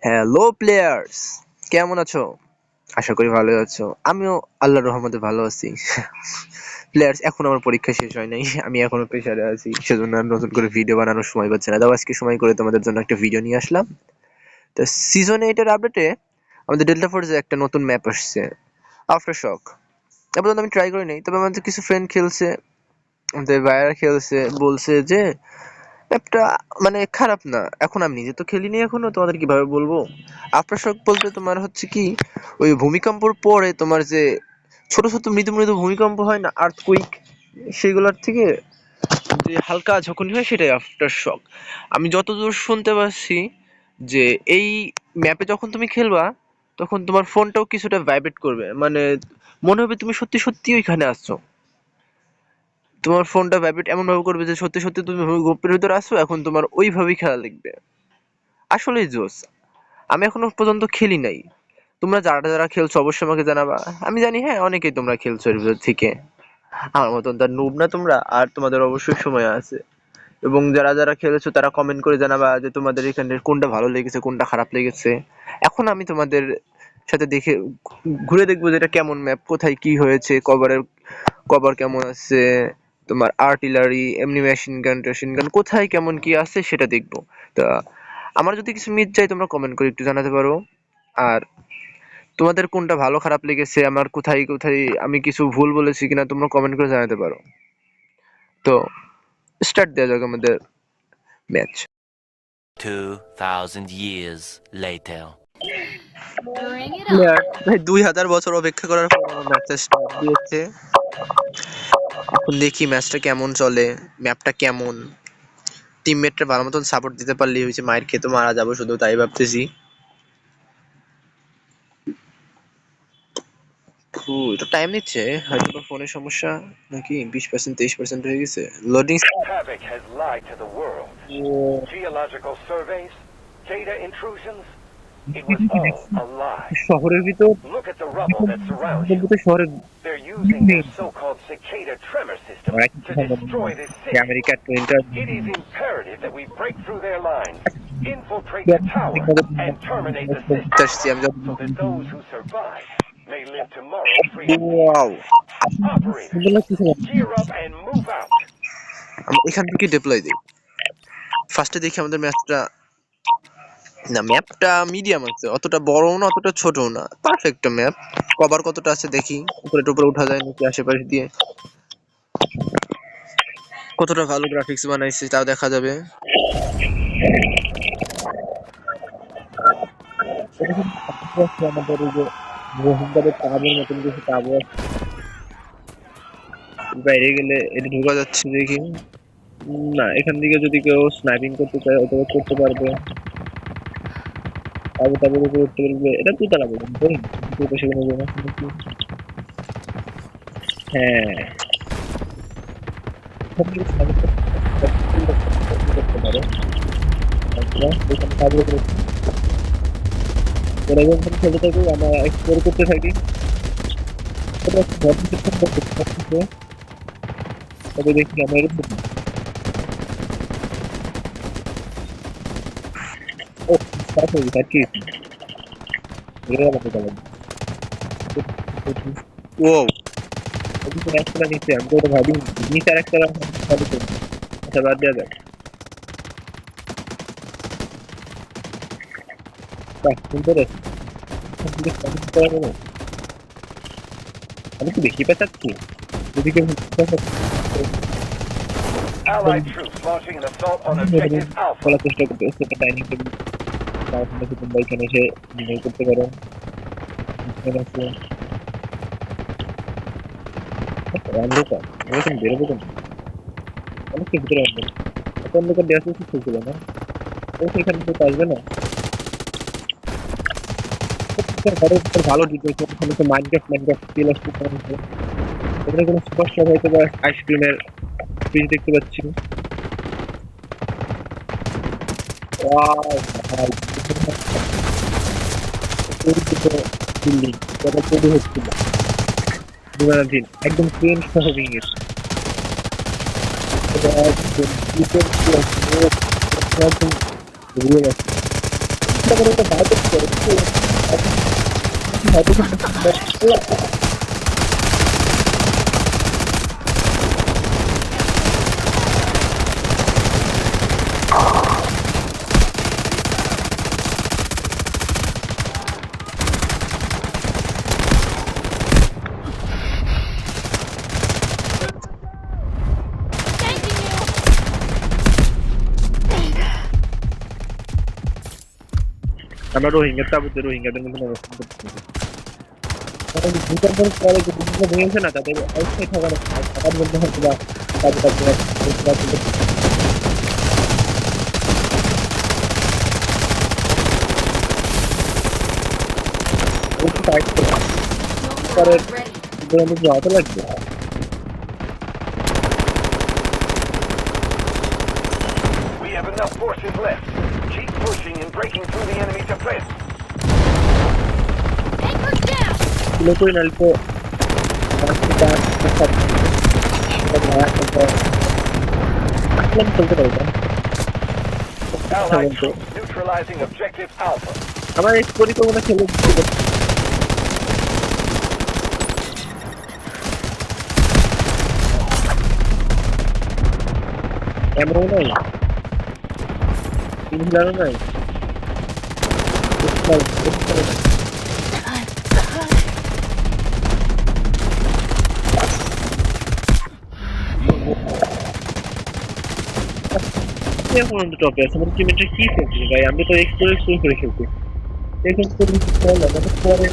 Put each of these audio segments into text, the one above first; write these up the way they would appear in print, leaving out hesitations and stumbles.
Hello players, কেমন আছো? আশা করি ভালো আছো। আমিও আল্লাহর রহমতে ভালো আছি। প্লেয়ার্স, এখন আমার পরীক্ষা শেষ হয় নাই, আমি এখনো প্রেশারে আছি, সেজন্য আর নতুন করে ভিডিও বানানোর সময় পাচ্ছি না। তাও আজকে সময় করে তোমাদের জন্য একটা ভিডিও নিয়ে আসলাম। তো সিজন 8 এর আপডেটে আমাদের ডেল্টা ফোর্সে একটা নতুন ম্যাপ আসছে, আফটার শক। তারপর আমি ট্রাই করি নাই, তবে আমাদের কিছু ফ্রেন্ড খেলছে, আমাদের ভাইয়ারা খেলছে, বলছে যে ম্যাপটা মানে খারাপ না। এখন আমি নিজে তো খেলিনি, এখনো তোমাদের কিভাবে বলবো। আফটার শক বলতে তোমার হচ্ছে কি, ওই ভূমিকম্পর পরে তোমার যে ছোট ছোট মৃদু মৃদু ভূমিকম্প হয় না, আর্থকুইক, সেগুলোর থেকে যে হালকা ঝকনি হয় সেটাই আফটার শক। আমি যতদূর শুনতে পাচ্ছি যে এই ম্যাপে যখন তুমি খেলবা তখন তোমার ফোনটাও কিছুটা ভাইব্রেট করবে, মানে মনে হবে তুমি সত্যি সত্যি ওইখানে আসছো। তোমার ফোনটা ভাইব্রেট এমন ভাবে করবে যে সত্যি সত্যি তুমি গ্রুপের ভিতরে আসছো, এখন তোমার ওইভাবেই খেলা লাগবে। আসলেই জোস। আমি এখনো পর্যন্ত খেলি নাই। তোমরা যারা যারা খেলছো অবশ্যই আমাকে জানাবা। আমি জানি হ্যাঁ অনেকেই তোমরা খেলছো এর ভিতর থেকে, আমার মতন তার নুব না তোমরা, আর তোমাদের অবশ্যই সময় আছে। এবং যারা যারা খেলেছো তারা কমেন্ট করে জানাবা যে তোমাদের এখানে কোনটা ভালো লেগেছে, কোনটা খারাপ লেগেছে। এখন আমি তোমাদের সাথে দেখে ঘুরে দেখবো যে এটা কেমন ম্যাপ, কোথায় কি হয়েছে, কভার কেমন আছে, তোমার আর্টিলারি, এমনি মেশিন গান কোথায় কেমন কি আছে সেটা দেখবো। তা আমার যদি কিছু মিস যায় তোমরা কমেন্ট করে একটু জানাতে পারো। আর তোমাদের কোনটা ভালো খারাপ লেগেছে, আমার কোথায় কোথায় আমি কিছু ভুল বলেছি কিনা তোমরা কমেন্ট করে জানাতে পারো। তো স্টার্ট দেওয়া যাক আমাদের ম্যাচ। 2000 years later. প্লেয়ার ভাই 2000 বছর অপেক্ষা করার পর আমার ম্যাচটা স্টার্ট দিয়েছে। এখন দেখি ম্যাচটা কেমন চলে, ম্যাপটা কেমন। টিমমেটরা ভালো মতন সাপোর্ট দিতে পারলেই হয়েছে, মায়ের খেয়ে তো মারা যাবো শুধু তাই ভাবতেছি। এটা টাইম নিচ্ছে, হয়তো বা ফোনের সমস্যা, নাকি 20% 23% হয়ে গেছে loading. Havoc has lied to the world. Geological surveys, data intrusions, it was all a lie. শহরের ভিতর Look at the rubble that surrounds you. শহরের They're using their so-called cicada tremor system to destroy this city. আমেরিকার ট্রেনটা It is imperative that we break through their lines, infiltrate the tower, and terminate the system so that those who survive may live tomorrow free. Wow, Operators, gear up and move out. আমরা এখান থেকে deploy দিই। ফার্স্টে দেখি আমাদের ম্যাচটা, না ম্যাপটা মিডিয়াম আছে, অতটা বড়ও না অতটা ছোটও না, পারফেক্ট ম্যাপ। কভার কতটা আছে দেখি, উপরে টুপরে উঠা যায় নাকি আশেপাশে দিয়ে, কতটা ভালো গ্রাফিক্স বানাইছে তাও দেখা যাবে। আমাদের এই যে রোহিঙ্গাদের তাঁবুর মতন কিছু তাঁবু আছে, বাইরে গেলে এটা ঢোকা যাচ্ছে দেখি। না, এখান থেকে যদি কেউ স্নাইপিং করতে চায় অথবা করতে পারবে, তাবু তাবুর উপরে উঠতে পারবে। এটা দুতলা পর্যন্ত, সেখানে হ্যাঁ করতে পারে। এখানে তাবু ওরা যখন খেলে থাকি আমরা এক্সপ্লোর করতে থাকি। তবে দেখি আমরা এরকম ও স্টার্ট হয়ে গেছে আর কি। ও একটা নিচে আমি তো ভাবি নিচে আর একটা আচ্ছা বাদ দেওয়া যাক। সুন্দর আছে, আমি কি বেশি পেঁচাচ্ছি যদি কেউ Allied troops launching an assault on objective Alpha. বলার চেষ্টা করতে সেটা ডাইনিং টেবিল, তারপরে তোমরা এখানে এসে নির্ণয় করতে পারো। অন্ধকার এরকম বেরোবো কেন, অনেকটা ভিতরে অন্ধকার দেওয়া ছিল না, এখানে তো আসবে না। ভালো ডিটেলস ওখানে তো মাইনক্রাফট স্কিল আসছে, এখানে কোনো সুপারস্টার হয়তো বা আইসক্রিমের ফ্রিজ দেখতে পাচ্ছি। বিল্ডিং তৈরি হচ্ছিল বিমানাধীন, একদম ট্রেন সহ ভেঙে গেছে। আমরা রোহিঙ্গা তাবুতে রোহিঙ্গাদের মধ্যে অবস্থান করতেছি। তাদের ভূতান্তর পরে যে ভূমিকা ভেঙেছে না তাদের অস্থায়ী থাকার মধ্যে হয়তো বা পরে যাওয়াতে লাগবে। We have enough forces left. Keep pushing and breaking through the enemy defense. Anchor down! Loco en alto. Allied troops neutralizing objective Alpha. আমার এই পরিকল্পনা খেলে এমন নয় ইনহিলারও নাই এখন টপে আছে আমার টিমমেটরা কি করছে ভাই আমি তো এক্সপ্লোর করে খেলছি এখন তো পরে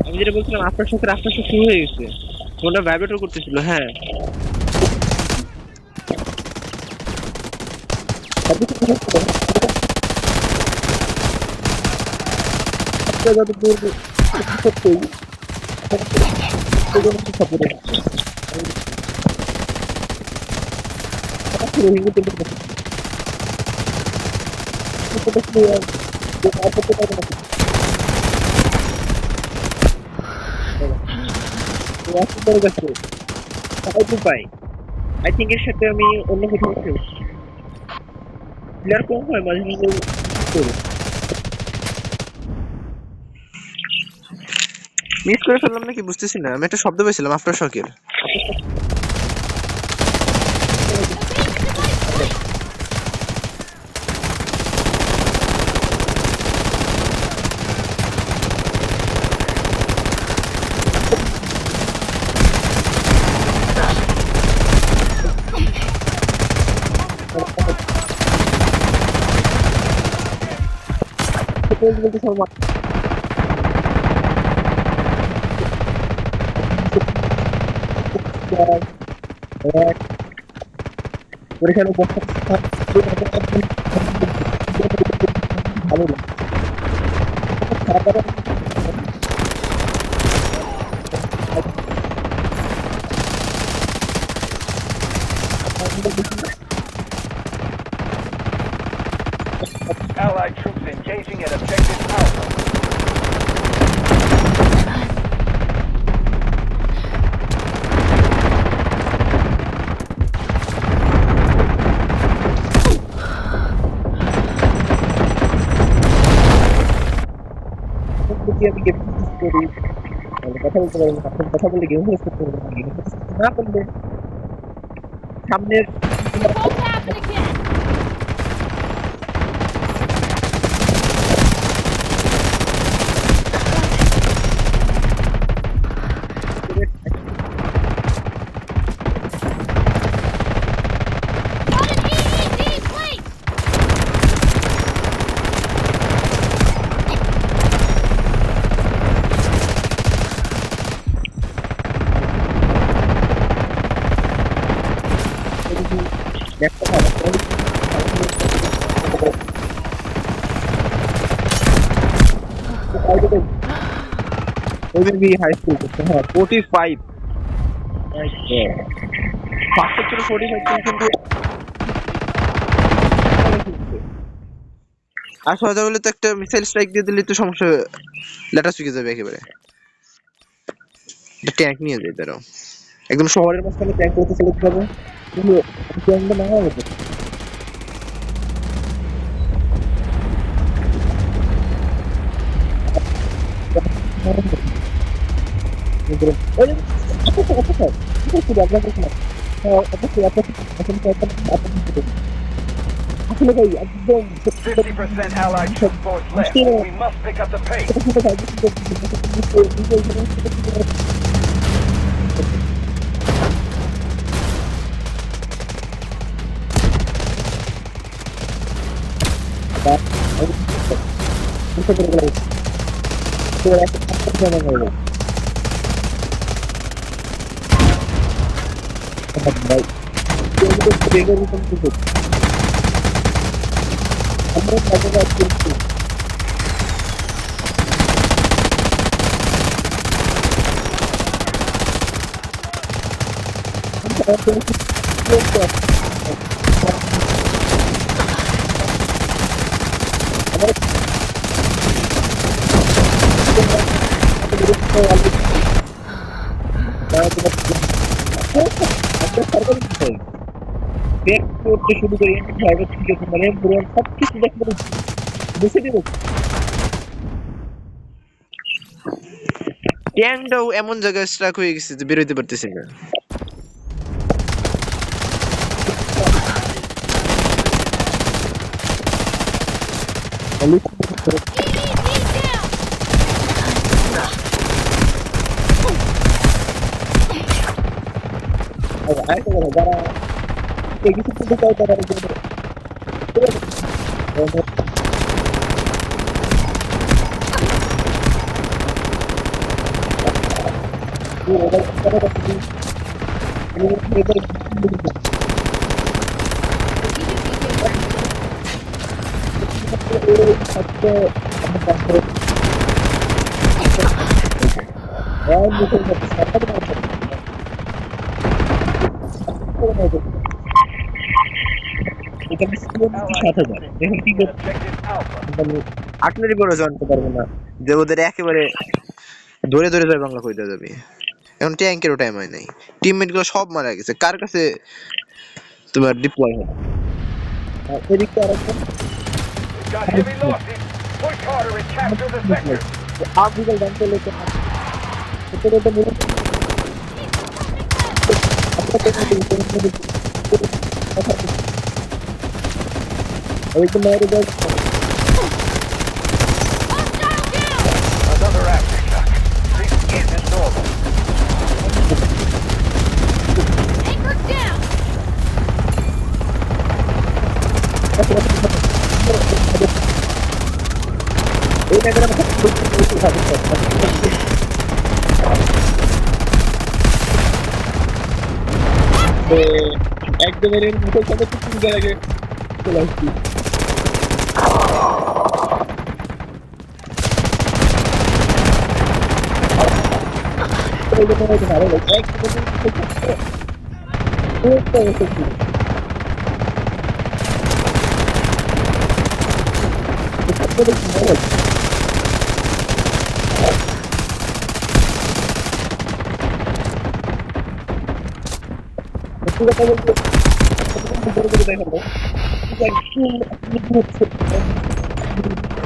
আমি যেটা বলছিলাম আপনার সাথে শুরু হয়ে গেছে ফোনটা ভাইব্রেটর করতেছিল হ্যাঁ পাই আই থিঙ্ক এর সাথে আমি অন্য কোথাও খেলছি প্লেয়ার কম হয় মাঝে মাঝে মিস করে ফেললাম নাকি বুঝতেছি না আমি একটা শব্দ পেয়েছিলাম আফটার শকের বলতে সব পরীক্ষার Allied troops engaging at objective Alpha. কথা বলতে পারবো কথা বললে গেম করতে না করলে সামনের Won't happen again! Got an EED plate! high school 45 first সেক্টরে 45 কিন্তু আর সোজা বলে তো একটা মিসাইল স্ট্রাইক দিয়ে দিলে তো সমস্যা লেটার শিখে যাবে একেবারে ট্যাঙ্ক নিয়ে যাই দাঁড়াও। একদম শহরের মাঝখানে ট্যাঙ্ক করতে চলে যাবো, কিন্তু ট্যাঙ্কটা না হবে। আসলে ভাই একদম 50% Allied troop force left. We must pick up the pace. করতে শুরু করি মানে সবকিছু দেখতে বুঝে দিব। ট্যাঙ্কটাও এমন জায়গায় স্ট্রাক হয়ে গেছে যে বেরোতে পারতেছি না। যারা কিছু করতে চায় তারা আপনারই বড় জানতে পারবো না যে ওদের একেবারে ধরে ধরে যায় বাংলা কইতে যাবে। এখন ট্যাঙ্কেরও টাইম হয় নাই, টিমমেট গুলো সব মারা গেছে, কার কাছে তোমার ডিপ্লয় হবে। এদিকে আরেকটা Got heavy losses. Push harder and capture the sector. আফ্রিকার গান চলে তো এটা তো মূলত একদম মেরে দেয়। Another aftershock. This isn't normal. Anchor down. এই জায়গাটা একদম এর মুখের সাথে কিছু জায়গায় চলে আসছি। ভালো লাগে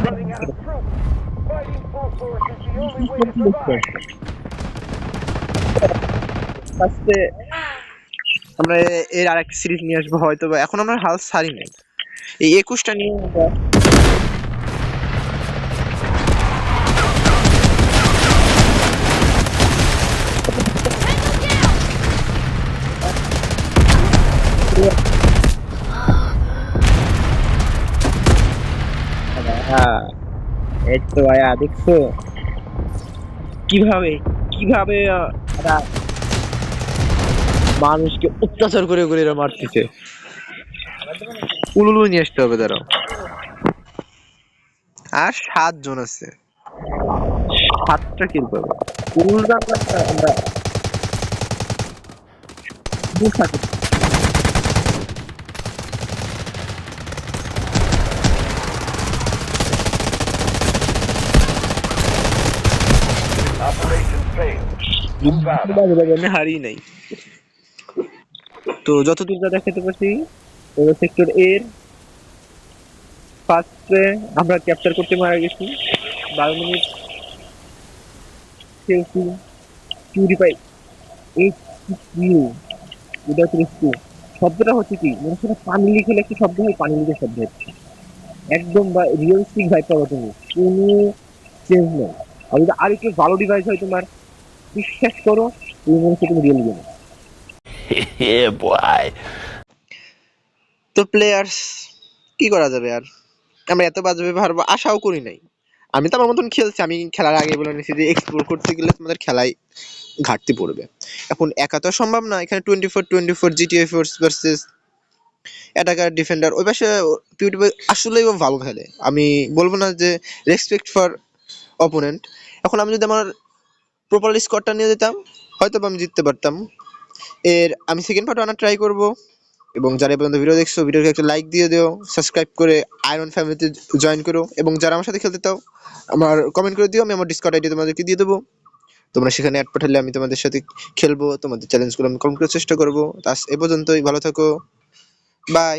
Running out of troops. Fighting full force is the only way to survive. আজকে আমরা এর আরেকটা সিরিজ নিয়ে আসবো হয়তো, বা এখন আমরা হাল ছাড়ি নাই, এই 21টা নিয়ে আমরা এই তো আয়া দেখছো কিভাবে কিভাবে এরা মানুষকে অত্যাচার করে করে এরা মারতেছে। উলুলু নিয়ে আসতে হবে দাঁড়াও। আর 7 জন আছে, 7টা কিল পাবে। উলুল জানলাটা আমরা দূর থাকি। Operation failed. আমি হারি নাই। তো যতদূর যা দেখাতে পারছি সেক্টর এর ফার্স্টে আমরা ক্যাপচার করতে মারা গেছি। 12 মিনিট খেলছি, পিউরিফাই এই কিউ উদয় টু শব্দটা হচ্ছে কি মনে হচ্ছে না পানি লিখে একটি শব্দ হয়, পানি লিখে শব্দ হচ্ছে একদম বা রিয়েলিস্টিক ভাইব পাওয়া তুমি কোনো চেঞ্জ নেই। আর যদি আর একটু ভালো ডিভাইস হয় তোমার, বিশ্বাস করো তুমি মনে হচ্ছে তুমি রিয়েল গেমে। Yeah, boy. তো প্লেয়ার্স কি করা যাবে আর, আমরা এত বাজে ব্যবহার আশাও করি নাই। আমি তো আমার মতন খেলছি, আমি খেলার আগে বলে নিয়েছি যে এক্সপ্লোর করতে গেলে তোমাদের খেলায় ঘাটতি পড়বে। এখন একা তো সম্ভব না, এখানে 24-24 GTA force versus attacker defender. ওই পাশে পিউটিফাই আসলেই ও ভালো খেলে, আমি বলবো না যে রেসপেক্ট ফর অপোনেন্ট। এখন আমি যদি আমার প্রপারলি স্কোরটা নিয়ে যেতাম হয়তো বা আমি জিততে পারতাম। আমি সেকেন্ড পার্ট আনার ট্রাই করব। এবং যারা এই পর্যন্ত ভিডিও দেখছো ভিডিওকে একটা লাইক দিয়ে দিও, সাবস্ক্রাইব করে আয়রন ফ্যামিলিতে জয়েন করো, এবং যারা আমার সাথে খেলতে চাও আমার কমেন্ট করে দিও, আমি আমার ডিসকর্ড আইডি তোমাদেরকে দিয়ে দেবো। তোমরা সেখানে অ্যাড পাঠালে আমি তোমাদের সাথে খেলবো, তোমাদের চ্যালেঞ্জগুলো আমি কমপ্লিট করার চেষ্টা করবো। এ পর্যন্তই, ভালো থাকো, বাই।